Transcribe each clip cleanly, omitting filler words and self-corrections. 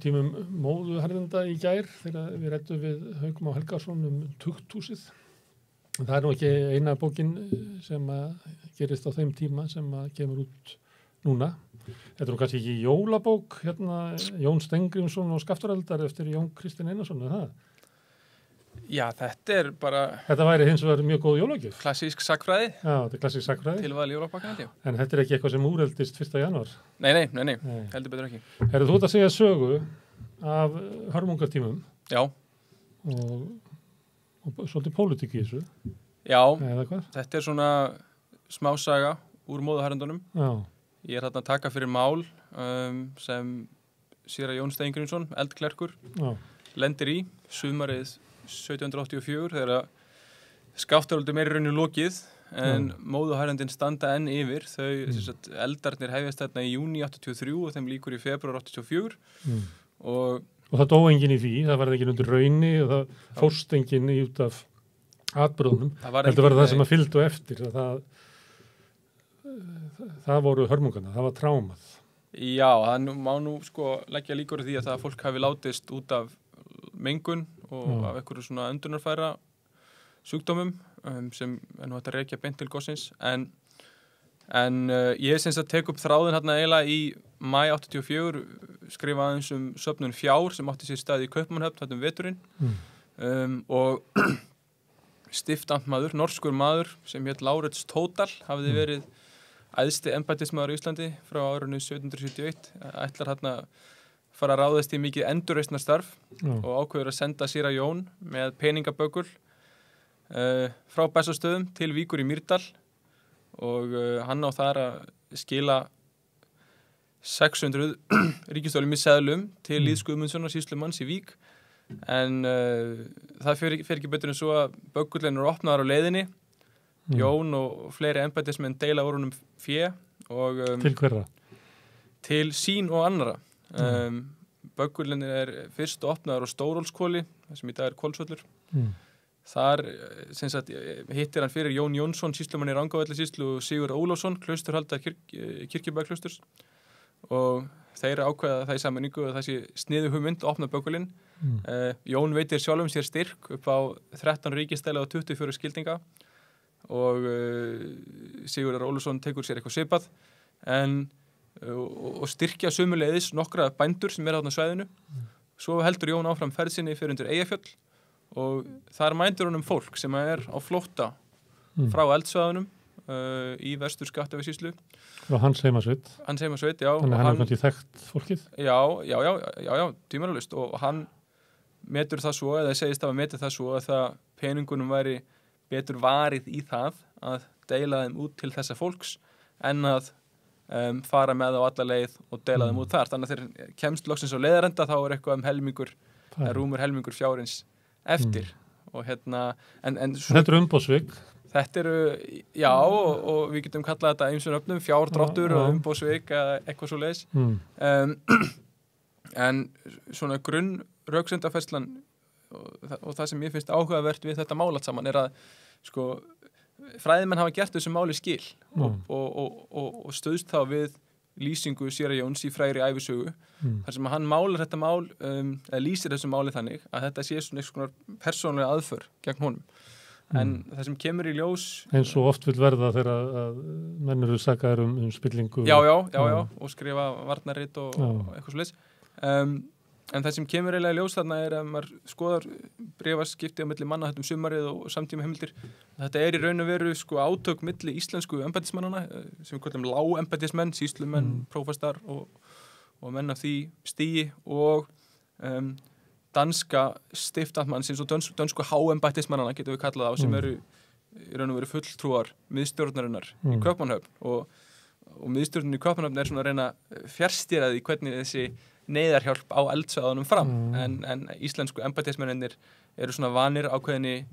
tímum móðuharðinda í gær þegar við ræddum við Hauk Má Helgason tukthúsið. Það nú ekki eina bókin sem að gerist á þeim tíma sem að kemur út núna. Þetta nú kannski ekki jólabók, Jón Steingrímsson og Skaftáreldar eftir Jón Kristinn Einarsson, það? Já, þetta bara... Þetta væri hins vegar mjög góð jólagjöf. Klassísk sagnfræði. Já, þetta klassísk sagnfræði. Tilval jólabókina, já. En þetta ekki eitthvað sem úreldist 1. janúar? Nei, heldur betur ekki. Þú ert að segja sögu af hörmungartímum. Já. Og svolítið pólitík í þessu. Já, eða hvað? Þetta svona smásaga úr móðuharðindunum. Já. Ég þarna að taka fyrir mál sem séra Jón Steingrímsson, eldklerkur, lendir í sumarið 1784 þegar Skaftáreldum í rauninu lokið en móðuharðindin standa enn yfir. Þau eldarnir hefjast þarna í júní 83 og þeim lýkur í febrúar 84 og það dó enginn í því, það var enginn undir rauni og það fórst enginn í út af atburðunum. Þetta var það sem að fylgdu eftir það voru hörmungana, það var trámað. Já, það má nú leggja líkur í því að það fólk hafi látist út af mengun og af einhverju svona öndunarfæra sjúkdómum sem nú hægt að rekja beint til gossins en ég syns að tek upp þráðin hérna eiginlega í maí 84 skrifa aðeins söfnun fjár sem átti sér stað í Kaupmannahöfn þetta veturinn og stiftamtmaður, norskur maður sem hét Laurits Tódal hafði verið æðsti embættismaður í Íslandi frá árinu 1771 ætlar hérna fara að ráðast í mikið endurreisnarstarf og ákveður að senda séra Jón með peningaböggul frá Bessastöðum til Víkur í Mýrdal og hann á þar að skila 600 ríkisstólum í seðlum til Lýðs Guðmundssonar sýslumanns í Vík en það fer ekki betur en svo að böggullin opnaðar á leiðinni Jón og fleiri embættismenn deila úr honum fé og til hverra? Til sín og annara böggullin fyrst opnaðar á Stórólskóli sem í dag Kolsvöllur þar hittir hann fyrir Jón Jónsson sýslumann í Rangárvallasýslu og Sigurð Ólafsson klausturhaldar Kirkjubæjarklausturs og þeir ákveða það í sameiningu að það sé sniðug hugmynd að opna böggullin Jón veitir sjálfum sér styrk upp á 13 ríkisdæla og 24 skildinga og Sigurður Ólafsson tekur sér eitthvað svipað og styrkja sömuleiðis nokkra bændur sem þarna á svæðinu svo heldur Jón áfram ferð sinni fyrir undir Eyjafjöll og þar mændir honum fólk sem á flótta frá eldsvæðunum í vestur Skaftafellssýslu og hans heimasveit já þannig hann kannski þekkt fólkið já, tímanalaust og hann metur það svo eða segist að metið það svo að það peningunum væri betur varið í það að deila þeim út til þessa fólks en að fara með á alla leið og deila þeim út þar. Þannig að þeir kemst loksins á leiðarenda þá eitthvað rúmur helmingur fjárins eftir. Og en þetta umboðsvik. Þetta já, og við getum kallað þetta ýmsum nöfnum, fjárdráttur og umboðsvik eða eitthvað svo leiðis. En svona grunn röksemdafærslan og það sem ég finnst áhugavert við þetta mál allt saman að fræðimenn hafa gert þessu máli skil og stöðst þá við lýsingu séra Jóns í frægri ævisögu þar sem hann málar þetta mál eða lýsir þessu máli þannig að þetta sé svona eitthvað persónulega aðför gegn honum en það sem kemur í ljós eins og oft vil verða þegar menn eru sakaðir spillingu já, og skrifa varnarrit og eitthvað svoleiðis en það sem kemur eiginlega í ljós þarna að maður skoðar bréfaskipti á milli manna þetta sumarið og samtíma heimildir. Þetta í raun og veru átök milli íslensku embættismannana sem við kallum lágembættismenn, sýslumenn, prófastar og menn af því stigi og danska stiftamtmannsins og dönsku háembættismannana getum við kallað á sem eru í raun og veru fulltrúar miðstjórnarinnar í Kaupmannahöfn og miðstjórnin í Kaupmannahöfn svona að reyna fjarstýra því hvernig þessi neyðarhjálp á eldsvæðunum fram en íslensku embættismennirnir eru svona vanir ákveðinni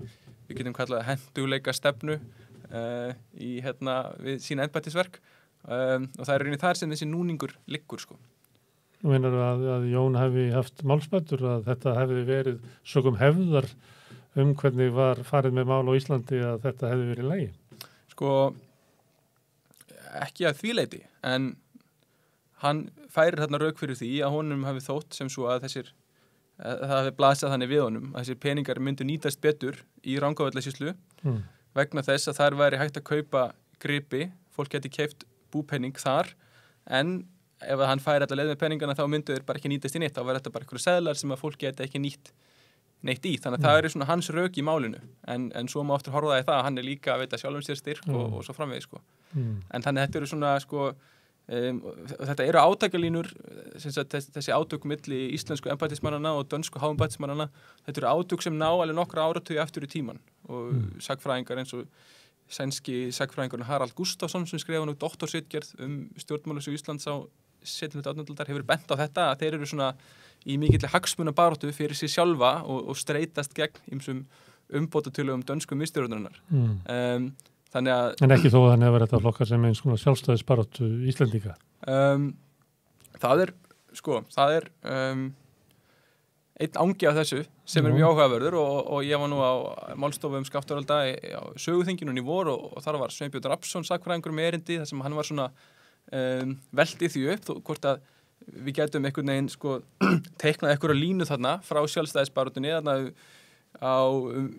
við getum kallað hentugleika stefnu í við sína embættisverk og það er rauninni þar sem þessi núningur liggur Þú meinar að Jón hefði haft málsbætur að þetta hefði verið sögum hefðar hvernig var farið með mál á Íslandi að þetta hefði verið í lagi? Ekki að því leyti en hann færir þarna rauk fyrir því að honum hafi þótt sem svo að það hafi blasað þannig við honum að þessir peningar myndu nýtast betur í Rangárvallasýslu vegna þess að þar væri hægt að kaupa gripi, fólk geti keypt búpening þar, en ef hann færi alla leið með peningana þá myndu þeir bara ekki nýtast í neitt, þá væri þetta bara einhverju seðlar sem að fólk geti ekki neitt í, þannig að það er svona hans rauk í málinu, en svo má aftur horfa það í það að hann er líka að veita sjálfum sér styrk og svo framvegis sko. En þannig þetta eru svona sko, þetta eru átakalínur, þessi átök milli íslensku embættismannanna og dönsku háembættismannanna, þetta eru átök sem ná alveg nokkra áratugi aftur í tíman og sagnfræðingar eins og sænski sagnfræðingurinn Harald Gustafsson sem skrifaði nú doktorsritgerð stjórnmálasögu Íslands á seinni hluta 18. aldar hefur bent á þetta að þeir eru svona í mikilli hagsmunabaráttu fyrir sig sjálfa og streitast gegn ýmsum umbótatölugum dönsku miðstjórnarinnar. Þannig að en ekki þó að hann hefur þetta flokkar sem eins konar sjálfstæðisbaráttu Íslendinga. Það er einn angi af þessu sem er mjög áhugaverður og ég var nú á málstofu Skaftárhalda á söguþinginu í vor og þar var Sveinbjörn Rapsson sagnfræðingur með erindi þar sem hann var svona velti því upp hvort að við getum einhvern veginn sko teiknað einhverja línu þarna frá sjálfstæðisbaráttunni þarna á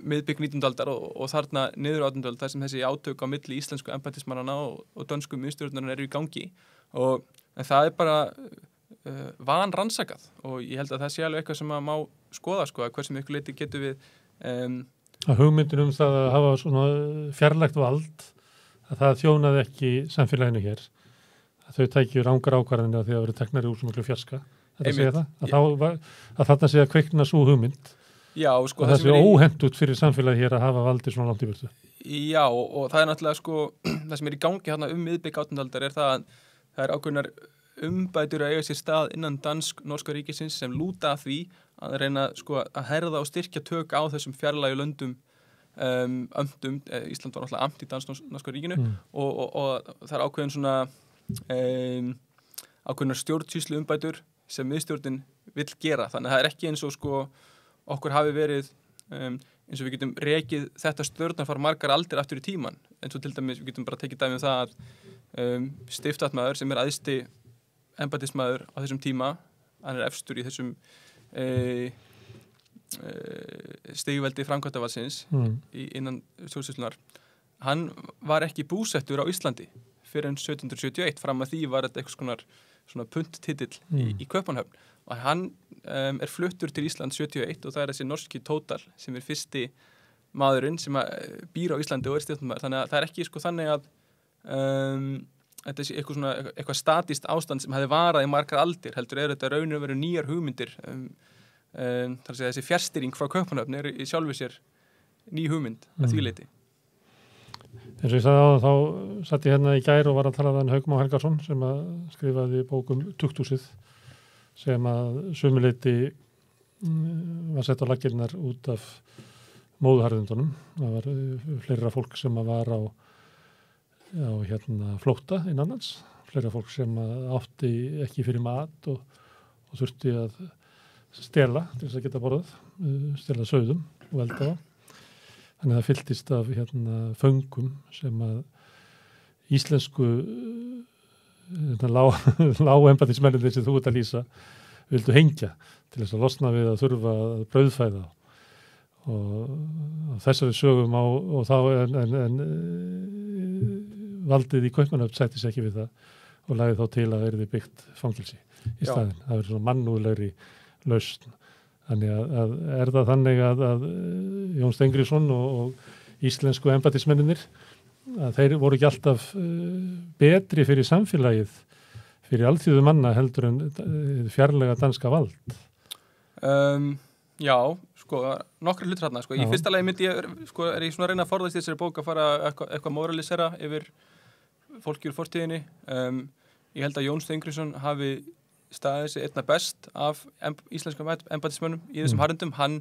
miðbik 19. aldar og þarna niður á 18. aldar þar sem þessi átök á milli íslensku embættismannanna og dönsku miðstjórnarnir eru í gangi en það er bara vanrannsakað og ég held að það sé alveg eitthvað sem að má skoða sko að hversu miklu leyti getum við að hugmyndin það að hafa svona fjarlægt vald að það þjónaði ekki samfélaginu hér að þau tækju rangar ákvarðanir að því að vera teknari úr svo miklu fjarska þetta segja það að þarna sé að kveikna svo hugmynd já, sko, og það sé óhentut fyrir samfélagi hér að hafa valdi svona langt í burtu. Já og það er náttúrulega sko það sem er í gangi þarna miðbik 18. aldar er það að það er ákveðnar umbætur að eiga sér stað innan dansk-norska ríkisins sem lúta að því að reyna sko að herða og styrkja tök á þessum fjarlægu löndum öndum, Ísland var náttúrulega amt í dansk-norska ríkinu og það er ákveðin svona ákveðnar stjórnsýslu umbætur sem miðstjórnin vill gera, þannig að það er ekki eins og sko okkur hafi verið eins og við getum rekið þetta stjórnarfar margar aldir aftur í tíman, eins og til dæmis við getum bara tekið dæmi það að stiftatmaður sem er æðsti embættismaður á þessum tíma, hann er efstur í þessum stigveldi framkvæmdarvaldsins innan stjórnsýslunar, hann var ekki búsettur á Íslandi fyrir enn 1771, fram að því var þetta eitthvað konar svona punttitill í Kaupmannahöfn og hann er fluttur til Ísland 71 og það er þessi norski Total sem er fyrsti maðurinn sem býr á Íslandi og er stiftamæður, þannig að það er ekki sko þannig að þetta er eitthvað statist ástand sem hefði varað í margar aldir, heldur er þetta raunir verið nýjar hugmyndir þar að segja þessi fjärstýring frá Kaupmannahöfn er í sjálfu sér ný hugmynd að því leyti. Eins og ég sagði á þá satt ég hérna í gær og var að tala við hann Haukmá Helgason sem að skrifaði bókum Tukthúsið sem að sumuleyti var sett á laggirnar út af móðuharðindunum. Það var fleira fólk sem að var á hérna flótta innanlands, fleira fólk sem átti ekki fyrir mat og þurfti að stela til þess að geta borðað, stela sauðum og elda á. Þannig að það fylltist af hérna föngum sem að íslensku lágembættismennirnir sem þú ert að lýsa vildu hengja til þess að losna við að þurfa að brauðfæða og þessari sögum á og þá en valdið í Kaupmannahöfn sættis ekki við það og lagði þá til að yrði byggt fangelsi í staðinn. Það verður svona mannúðlegri lausn. Þannig að er það þannig að Jón Steingrímsson og íslensku embættismennirnir að þeir voru ekki alltaf betri fyrir samfélagið, fyrir alþýðu manna heldur en fjarlæga danska vald? Já, sko, nokkra hlutur þarna, sko. Í fyrsta lagi myndi ég, sko, er ég svona að reyna að forðast þessari bók að fara eitthvað moralisera yfir fólki úr fortíðinni. Ég held að Jón Steingrímsson hafi staðið sig einna best af íslenskum embættismönnum í þessum harðindum. Hann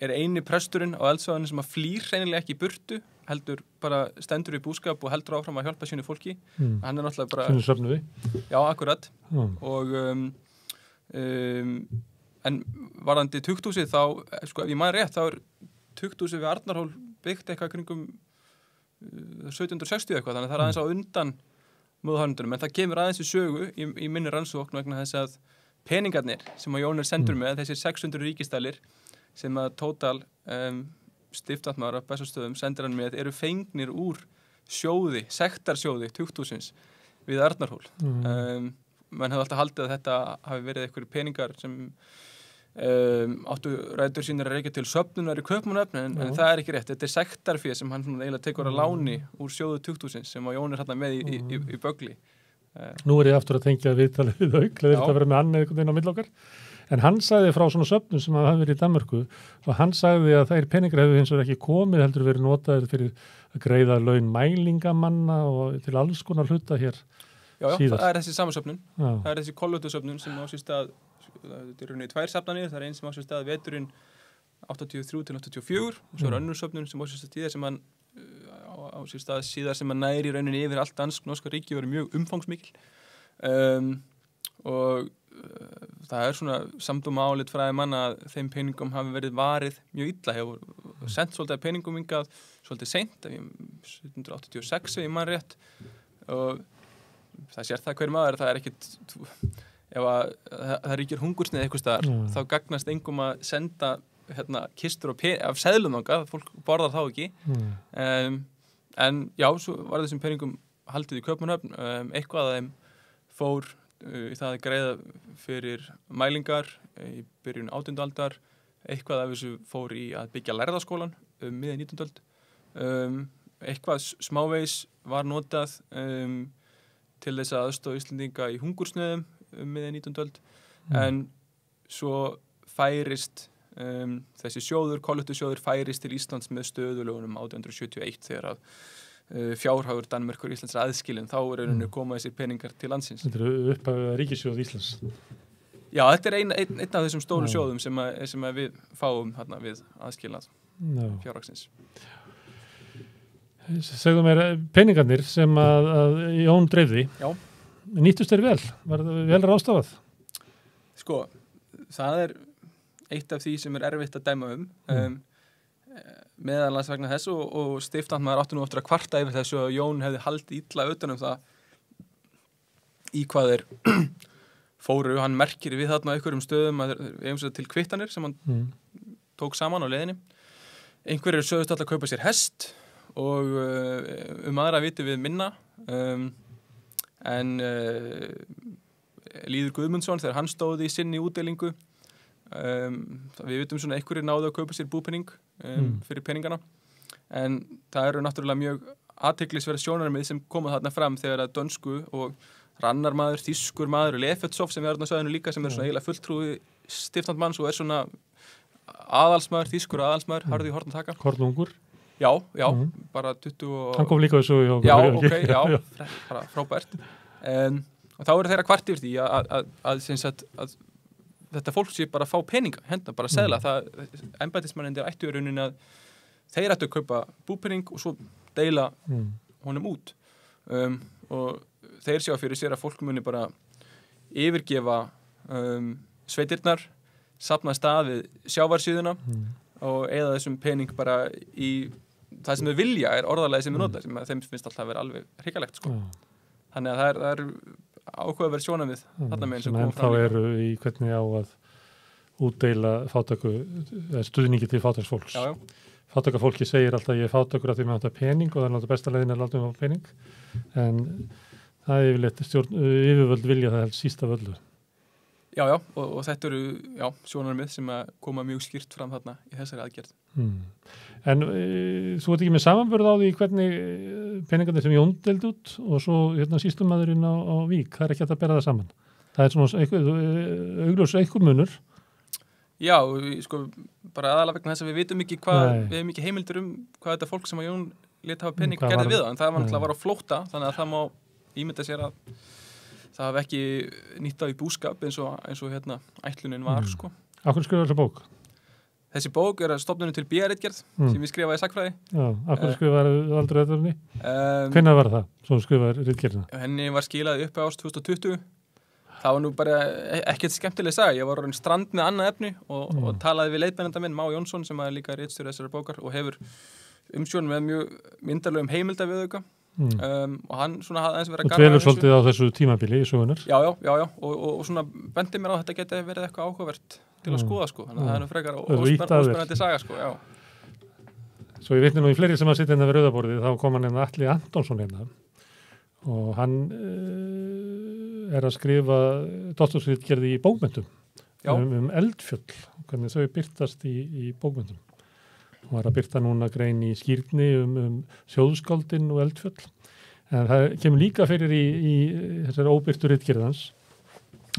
er eini presturinn á eldsvæðinu sem að flýr reynilega ekki í burtu, heldur bara stendur í búskap og heldur áfram að hjálpa sínu fólki. Hann er náttúrulega bara... Sínu söfnuði. Já, akkurat. Og en varðandi tukthúsið þá, sko, ef ég maður rétt, þá er tukthúsið við Arnarhól byggt eitthvað kringum 1760 eitthvað, þannig að það er aðeins á undan móðuharðindunum, en það kemur aðeins í sögu í minni rannsókn vegna þess að peningarnir sem að Jón sendur með, þessir 600 ríkisdalir sem að Total stiftatmaður af Bessastöðum sendir hann með, eru fengnir úr sjóði, sektarsjóði Tukthúsins við Arnarhól. Menn hefði alltaf haldið að þetta hafi verið einhverjir peningar sem áttu rætur sínir að reykja til söfnunar í Kaupmannahöfn, en það er ekki rétt. Þetta er sektarfé sem hann eiginlega tekur að láni úr sjóðu Tukthúsins sem að Jón hérna með í Böggli. Nú er ég aftur að tengja viðtalið við Hauk, þetta að vera með annað einhvern veginn á milli okkar. En hann sagði frá svona söfnum sem hafa verið í Danmörku og hann sagði að þeir peningar hefur hins vegar ekki komið, heldur verið notaðir fyrir að greiða laun mælingamanna og til alls konar hluta hér síðar. Það er þessi samansöfnun. Það er þessi kollutusöfnun sem á sér stað, þetta er rauninni 2 safnanir, það er einn sem á sér stað veturinn 83-84 og svo er önnur söfnun sem á sér stað tíðar sem hann á sér stað síðar sem hann næri rauninni yfir allt dansk-norska ríki og verið mjög umfangsmikil og það er svona samdóma álit fræði manna að þeim peningum hafi verið varið mjög illa, hefur sendt svolítið peningum hingað svolítið seint 1786 ef ég man rétt og það sér það hver maður, það er ekkit ef að það ríkir hungursnið eitthvað staðar, þá gagnast engum að senda kistur af seðlum þangað, fólk borðar þá ekki en já, svo var þessum peningum haldið í Kaupmannahöfn, eitthvað að þeim fór í það að greiða fyrir mælingar í byrjun 18. aldar, eitthvað af þessu fór í að byggja lærðaskólan miðja 19. öld, eitthvað smávegis var notað til þess að aðstoða Íslendinga í hungursnöðum miðja 19. öld, en svo færist þessi sjóður, kolluttusjóður færist til Íslands með stöðulögunum 1871 þegar að fjárhagur Danmerkur Íslands aðskilin, þá er rauninni koma þessir peningar til landsins. Þetta eru upp af ríkissjóð Íslands. Já, þetta er einn af þessum stóru sjóðum sem við fáum hérna við aðskilnað fjárhagsins. Segðu mér, peningarnir sem að Jón dreifði, nýttust þeir vel? Var það vel ráðstafað? Sko, það er eitt af því sem er erfitt að dæma meðalans vegna þess og stiftandmaður áttu nú eftir að kvarta yfir þessu að Jón hefði haldið illa utan það í hvað þeir fóru, hann merkir við þarna einhverjum stöðum að eins og til kvittanir sem hann tók saman á leiðinni. Einhverjir sögðust alltaf að kaupa sér hest og aðra viti við minna en Lýður Guðmundsson þegar hann stóði í sinni útdeilingu við vitum svona einhverjir náðu að kaupa sér búpenning fyrir peningana en það eru náttúrulega mjög athyglisverð sjónarmið sem koma þarna fram þegar að dönsku og rannarmaður, þýskur maður og Lefetsov sem er þarna sögðinu líka sem er svona eiginlega fulltrúi stiftandmanns og er svona aðalsmaður, þýskur aðalsmaður, harði í horn að taka. Kornungur? Já, bara 20 og... Hann kom líka þessu. Já, ok, bara frábært. Og þá eru þeirra kvart yfir því að þetta fólk sé bara að fá peninga, henda bara seðla, það embættismannir ættu í rauninni að þeir ættu að kaupa búpening og svo deila honum út og þeir sjá fyrir sér að fólk muni bara yfirgefa sveitirnar, safna stað við sjávarsíðuna og eða þessum pening bara í það sem þeir vilja er orðalagi sem þeir nota, sem þeim finnst alltaf að vera alveg hrikalegt sko. Þannig að það er ákveða verið sjónamið þarna meginn sem komum fram. Þá eru í hvernig á að útdeila stuðningi til fátæksfólks. Fátækafólki segir alltaf að ég er fátækur af því með þetta pening og það er náttúrulega besta leiðin að láta um á pening en það er yfirleitt yfirvöld vilja það helst sísta völdu. Já, og þetta eru sjónarmið sem að koma mjög skýrt fram þarna í þessari aðgerð. En þú ert ekki með samanburð á því hvernig peningarnir sem Jón deildi út og svo sýslumaðurinn á Vík, það er ekki hægt að bera það saman. Það er svona augljós einhver munur. Já, sko, bara aðalega vegna þess að við vitum ekki við hefum ekki heimildir hvað þetta fólk sem að Jón lét hafa pening gerði við það, en það var náttúrulega á flótta, þannig að það má ímynda sér að það hafi ekki nýtt á í búskap eins og ætlunin var, sko. Af hverju skrifaði þessa bók? Þessi bók er að stofnunum til BR-ritgerð sem ég skrifaði í sagnfræði. Já, af hverju skrifaði aldrei þetta? Hvenær var það, svo skrifaði ritgerðina? Henni var skilað upp ást 2020. Það var nú bara ekkert skemmtileg saga. Ég var orðinn strand með annað efni og talaði við leiðbeinanda minn, Má Jónsson, sem er líka ritstjóri þessari bókar og hefur umsjón með mjög myndarlegum heimildaviðauka og hann svona hafði eins verið að garfa. Og dvelur svolítið á þessu tímabili í sögunar. Já, og svona bendi mér á að þetta geti verið eitthvað áhugavert til að skoða, sko. Þannig að það er nú frekar óspennandi saga, sko, já. Svo ég vitni nú í fleiri sem að sitja hérna við rauðaborðið, þá kom hann hérna Atli Antonsson hérna og hann er að skrifa doktorsritgerð í bókmenntum eldfjöll, hvernig þau birtast í bókmenntum. Hún var að birta núna grein í Skírni þjóðskáldin og eldfjöll. En það kemur líka fyrir í þessari óbirtu ritgerðans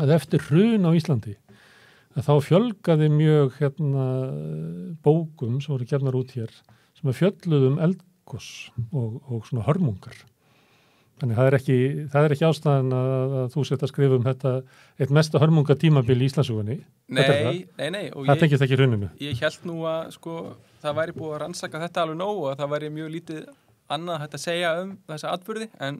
að eftir hrun á Íslandi að þá fjölgaði mjög bókum sem voru gefnar út hér sem að fjölluðu eldgos og svona hörmungar. Þannig það er ekki ástæðan að þú sett að skrifa þetta eitt mesta hörmungatímabil í Íslandsugunni. Nei. Það tengist ekki hruninu. Ég held nú að það væri búið að rannsaka þetta alveg nóg og það væri mjög lítið annað hægt að segja þessa atburði, en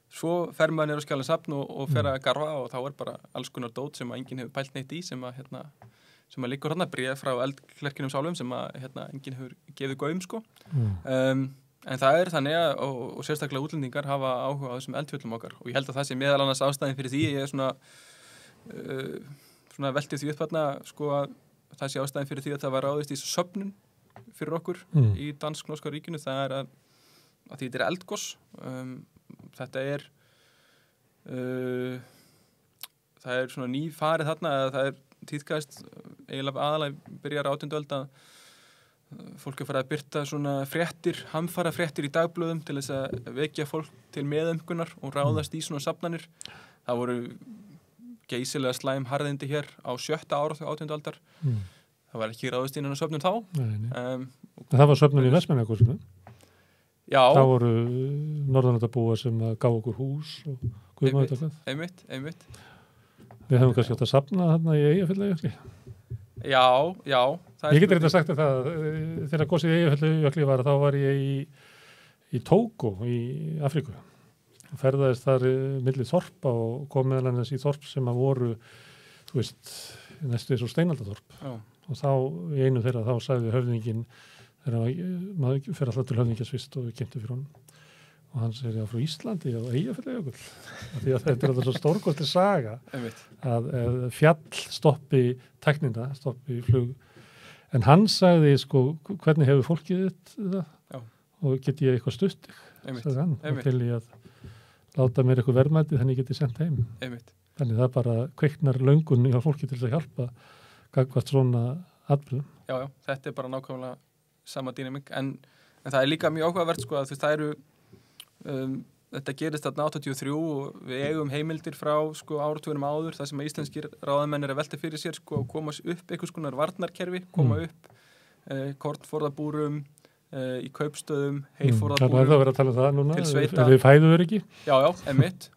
svo fer maður niður á Skjalasafn og fer að garfa og þá er bara alls konar dót sem að enginn hefur pælt neitt í sem að liggur bréf frá eldklerkinum sjálfum sem að enginn hefur gefið gaum, sko. En það er þannig að, og sérstaklega útlendingar hafa áhuga á þessum eldfjöllum okkar og ég held að það sé meðal annars ástæðin fyrir því. Ég er svona veltið því upp þarna, sko, að það sé ástæðin fyrir því að það var ráðist í söfnun fyrir okkur í dansk-norska ríkinu. Það er að því þetta er eldgos. Þetta er það er svona nýfarið þarna, það er tíðkast eiginlega aðalega byrjar 18. öld að fólk er farið að birta svona hamfara fréttir í dagblöðum til þess að vekja fólk til meðumkunar og ráðast í svona safnanir. Það voru geysilega slæm harðindi hér á 7. ára 18. aldar. Það var ekki ráðast inn á söfnun þá. Það var söfnun í Vestmannaeyjahúsinu. Já. Það voru norðurlandabúar sem gaf okkur hús og guð má þetta hvað. Einmitt. Við hefum kannski átt að safna þarna í Eyjafjallajökli. Já. Ég getur þetta sagt það þegar gosið í Eyjafjallajökli þá var ég í Tógó í Afríku. Ferðaðist þar milli þorpa og kom meðal annars í þorp sem að voru, þú veist, næstu eins og steinaldaþorp. Og þá í einu þeirra þá sagði höfðinginn, þegar maður fer alltaf til höfðingjasvist og við kynntum fyrir honum. Og hann segir frá Íslandi og Eyjafjallajökull. Því að þetta er alltaf svo stórkostleg saga að fjall stoppi tæknina, stoppi flug. En hann sagði, sko, hvernig hefur fólkið þetta og get ég eitthvað stutt sagði hann, og til ég að láta mér eitthvað verðmæti þannig get ég sendt heim. Þannig það bara kveiknar löngun hjá fólki til þess að hjálpa gagnvart svona atburðum. Já, þetta er bara nákvæmlega sama dýnamík, en það er líka mjög áhugavert, sko, að það eru þetta gerist þarna 83 og við eigum heimildir frá, sko, áratugunum áður þar sem að íslenskir ráðamenn er að velta fyrir sér, sko, að koma upp einhvers konar varnarkerfi, koma upp kornforðabúrum í kaupstöðum, heyrforðabúrum. Það verður að tala um það núna, til sveita. Við fæðuöryggi. Já, einmitt.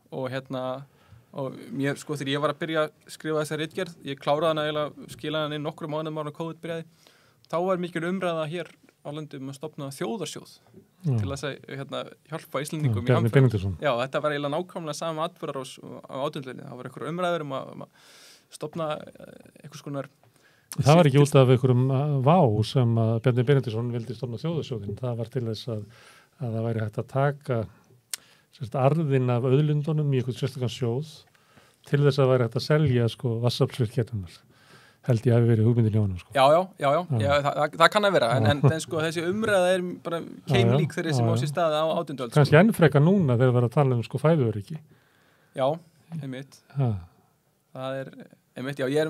Og mér, sko, þegar ég var að byrja að skrifa þessa ritgerð, ég kláraði hana eiginlega, skilaði hana inn nokkrum mánuðum áður en COVID byrjaði. Þá var mikil umræða hér á landum að stofna þjóðarsjóð til þess að hjálpa Íslendingum í hamförum. Já, þetta var eiginlega nákvæmlega sama atburðarás á átundleginni. Það var einhver umræður að stofna einhvers konar. Það var ekki út af einhverjum vá sem að Bjarni Benediktsson vildi stofna þjóðarsjóðin. Það var til þess að það væri hægt að taka arðinn af auðlindunum í einhvern sérstakann sjóð til þess að væri hægt að selja, sko, vatnsaflsvirkjarnar. Held ég hafi verið hugmyndin hjá honum, sko. Já, það kann að vera, en sko þessi umræða er bara keimlík þeirri sem á sér staði á 18. öld. Kannski enn frekar núna þegar við erum að tala um, sko, fæðuöryggi. Já, einmitt. Það er, einmitt, já, ég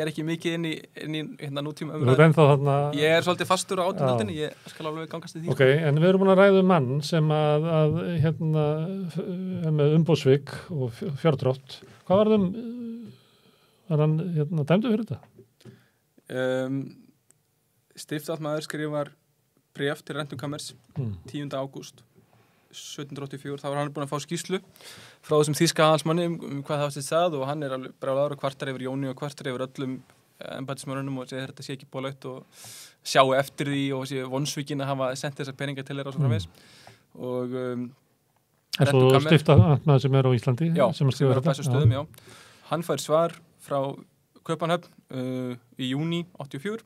er ekki mikið inn í nútíma umræðu. Þú ert ennþá þarna. Ég er svolítið fastur á 18. öldinni, ég skal alveg gangast í því. Ok, en við erum búin að ræða mann sem að með umboðsvik og fjárdrátt. Hvað var hann dæmdur fyrir þetta? Stiftamtmaður skrifar bréf til Rentunkammers 10. ágúst 1784. Þá var hann búin að fá skýrslu frá þessum þýska aðalsmanni hvað það var sér sagð og hann er alveg brjálaður og kvartar yfir Jóni og kvartar yfir öllum embættismönnunum og segir þetta sé ekki bólaugt og sjáu eftir því og sé vonsvikinn að hafa sendt þessar peninga til þeirra og svo framvegis. Og svo stiftamtmaður sem er á Íslandi? Já, sem er á þessu stöðum, já. Hann fær svar frá Kaupanhöfn í júní 84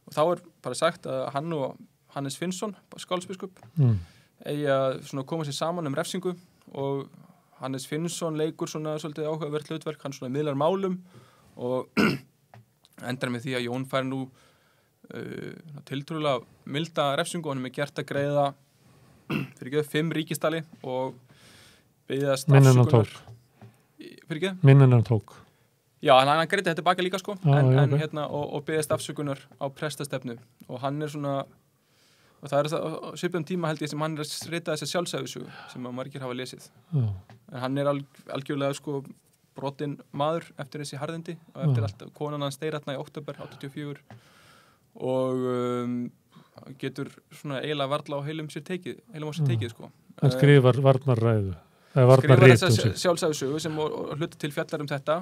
og þá er bara sagt að hann og Hannes Finnsson, skáldsbiskup, eigi að svona koma sér saman refsingu og Hannes Finnsson leikur svona svolítið áhugavert hlutverk, hann svona miðlar málum og endar með því að Jón fær nú tiltrúlega milda refsingu, hann með gert að greiða fyrir ekki 5 ríkistali og beðast afsökunar. Minn en hann tók. Já, hann greiddi þetta baka líka sko, okay. og beðast afsökunar á prestastefnu og hann svona, og það það svipum tíma held ég sem hann að rita þessi sjálfsæfisugu sem að margir hafa lesið. En hann algjörlega sko brotinn maður eftir þessi harðindi og eftir allt, konan hans deyr í október 84 og getur svona eiginlega varla á heilum á sér tekið sko. Hann skrifar varnarræðu. Skrifar þessa sjálfsæfisugu sem hluti til fjallar þetta.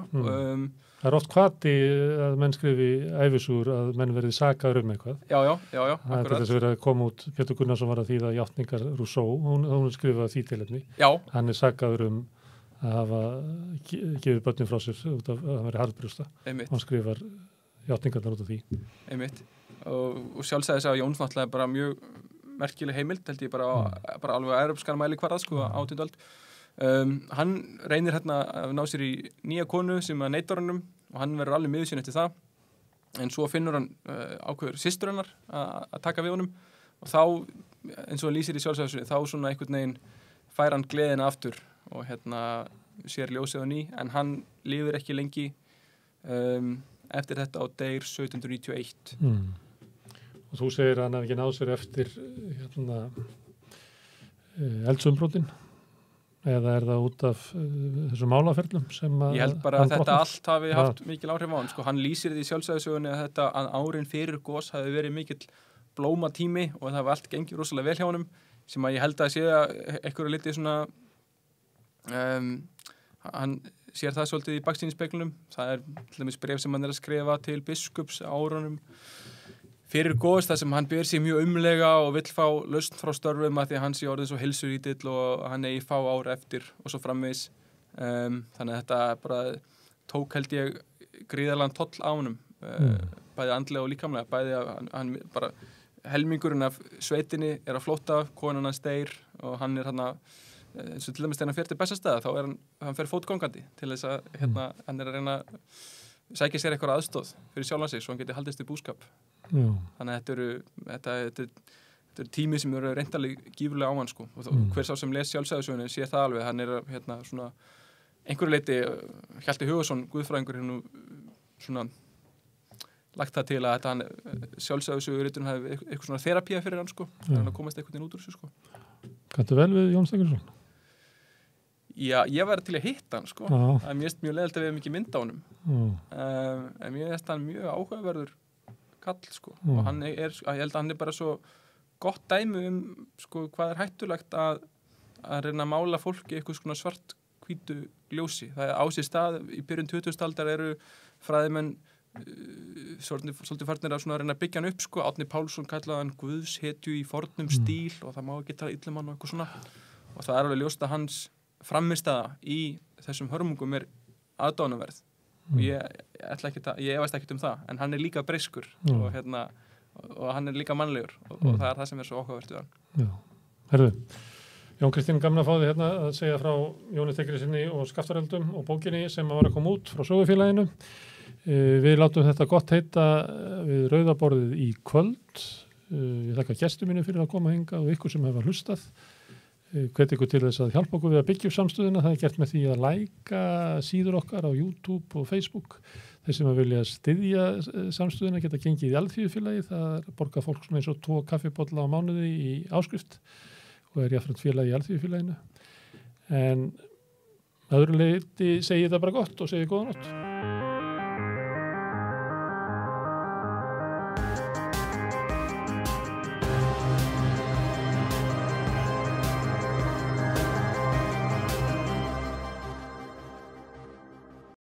Það oft hvati að menn skrifi æfisugur að menn verði sakaður eitthvað. Já, það er þess að vera að koma út, Pétur Gunnarsson var að þýða játningar Rousseau, hún skrifaði því tilefni. Já. Hann sakaður að hafa gefið börnin frá sér út af að hann veri harðbrjósta. Hann skrifar játningarnar út af því. Einmitt. Og sjálfsæðis að Jóns náttúrulega bara mjög merkileg heimild, held ég bara alveg europskan mæli hverða sko, 18. öld. Hann reynir að ná sér í nýja konu sem að neitar honum og hann verður alveg miður sín eftir það en svo finnur hann ákveður systur hennar að taka við honum og þá, eins og hann lýsir í sjálfsæðisunni, þá svona einhvern veginn fær hann gleðina aftur og sér ljósið á ný en hann lifir ekki lengi eftir þetta á deyr 1791. Og þú segir að hann hafi ekki náð sér eftir eldsumbrotinn eða það út af þessum málaferlum sem að ég held bara að þetta allt hafi haft mikil áhrif á hann sko, hann lýsir því í sjálfsæðisögunni að árin fyrir gos hafi verið mikill blómatími og það hafi allt gengið rosalega vel hjá honum sem að ég held að sé að einhverju litið svona hann sér það svolítið í baksýnisspeglinum, það til dæmis bréf sem hann að skrifa til biskups árunum fyrir gos þar sem hann ber sig mjög og vill fá lausn frá störfum að því að hann sé orðið svo heilsurítill og hann eigi fá ár eftir og svo framvegis þannig að þetta bara tók held ég gríðarlegan toll á honum bæði andlega og líkamlega bæði að hann bara helmingurinn af sveitinni að flótta, konan hans deyr og hann eins og til dæmis þegar hann fer til Bessastaða þá hann fer fótgangandi til þess að hann að reyna að sækja sér eitthvað aðstóð fyrir sjálfan sig svo hann geti haldist í búskap. Þannig að þetta er tími sem eru reyndaleg gífurlega á hann sko og hver sá sem les sjálfsæðisögunni sé það alveg, hann svona einhverju leyti Hjalti Hugason guðfræðingur svona lagt það til að þetta sjálfsæðisöguriturinn hafi eitthvað svona þerapía fyrir hann sko, hann að komast einhvern veginn út úr þessu sko. Kanntu vel við Jón Steingrímsson? Já, ég var til að hitta hann sko, það mér finnst mjög leiðilegt að við hefum ekki mynd á honum en mér finnst hann mjög áhugaverður kall sko og hann ég held að hann bara svo gott dæmi sko hvað hættulegt að reyna að mála fólki eitthvað svona svart hvítu ljósi, það á sér stað í byrjun 20. aldar eru fræðimenn svolítið farnir að svona reyna að byggja hann upp sko, Árni Pálsson kallaði hann guðshetju í fornum stíl og það má ekki tala illa um hann og eitthvað svona og það alveg ljóst að hans frammistaða í þessum hörmungum aðdáunarverð og ég efast ekkert um það en hann líka breyskur og hann líka mannlegur og það það sem svo áhugavert við hann. Já, herðu Jón Kristín, gaman að fá þig að segja frá Jóni Steingrímssyni og Skaftareldum og bókinni sem var að koma út frá Sögufélaginu. Við látum þetta gott heita við rauðaborðið í kvöld. Ég þakka gestum mínu fyrir að koma hingað og ykkur sem hefa hlustað. Hvet ykkur til þess að hjálpa okkur við að byggja upp samstöðuna. Það er gert með því að læka síður okkar á YouTube og Facebook. Þeir sem að vilja styðja samstöðuna geta gengið í Alþýðufélagi. Það borgar fólk svona eins og 2 kaffibolla á mánuði í áskrift og jafnframt félagi í Alþýðufélaginu. En öðru leyti segi ég þetta bara gott og segi góða nótt.